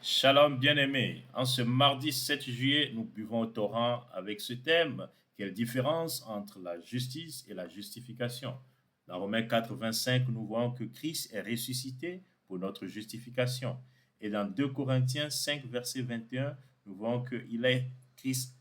Shalom bien-aimé, en ce mardi 7 juillet, nous buvons au torrent avec ce thème, quelle différence entre la justice et la justification. Dans Romains 4, 25, nous voyons que Christ est ressuscité pour notre justification. Et dans 2 Corinthiens 5, verset 21, nous voyons que Christ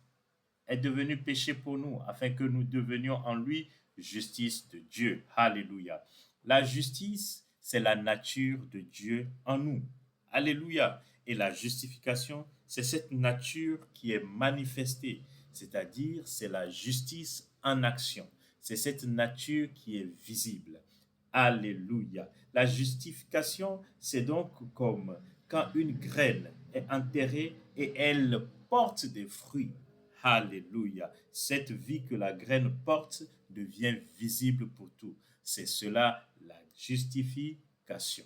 est devenu péché pour nous, afin que nous devenions en lui justice de Dieu. Alléluia. La justice, c'est la nature de Dieu en nous. Alléluia. Et la justification, c'est cette nature qui est manifestée, c'est-à-dire c'est la justice en action. C'est cette nature qui est visible. Alléluia. La justification, c'est donc comme quand une graine est enterrée et elle porte des fruits. Alléluia. Cette vie que la graine porte devient visible pour tout. C'est cela la justification.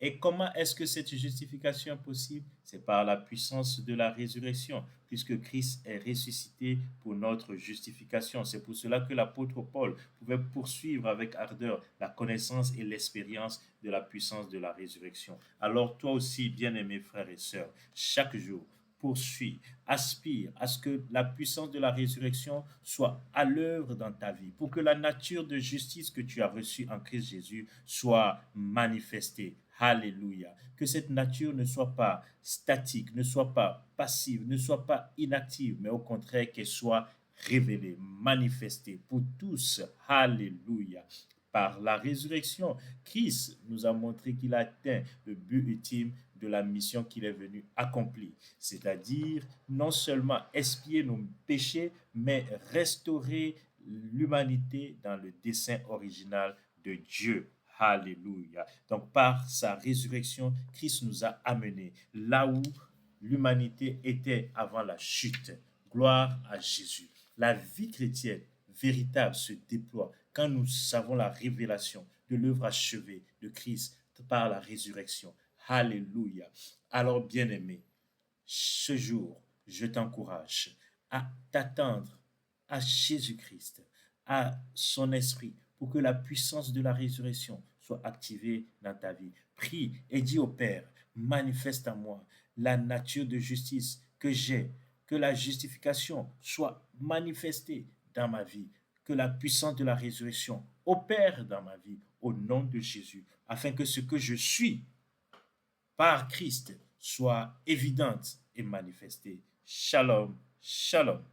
Et comment est-ce que cette justification est possible? C'est par la puissance de la résurrection, puisque Christ est ressuscité pour notre justification. C'est pour cela que l'apôtre Paul pouvait poursuivre avec ardeur la connaissance et l'expérience de la puissance de la résurrection. Alors toi aussi, bien-aimés frères et sœurs, chaque jour, poursuis, aspire à ce que la puissance de la résurrection soit à l'œuvre dans ta vie, pour que la nature de justice que tu as reçue en Christ Jésus soit manifestée. Alléluia. Que cette nature ne soit pas statique, ne soit pas passive, ne soit pas inactive, mais au contraire qu'elle soit révélée, manifestée pour tous. Alléluia. Par la résurrection, Christ nous a montré qu'il a atteint le but ultime de la mission qu'il est venu accomplir, c'est-à-dire non seulement expier nos péchés, mais restaurer l'humanité dans le dessein original de Dieu. Alléluia. Donc par sa résurrection, Christ nous a amenés là où l'humanité était avant la chute. Gloire à Jésus. La vie chrétienne véritable se déploie quand nous savons la révélation de l'œuvre achevée de Christ par la résurrection. Alléluia. Alors, bien-aimé, ce jour, je t'encourage à t'attendre à Jésus-Christ, à son esprit, pour que la puissance de la résurrection soit activée dans ta vie. Prie et dis au Père, manifeste en moi la nature de justice que j'ai, que la justification soit manifestée dans ma vie, que la puissance de la résurrection opère dans ma vie au nom de Jésus, afin que ce que je suis par Christ soit évidente et manifestée. Shalom, shalom.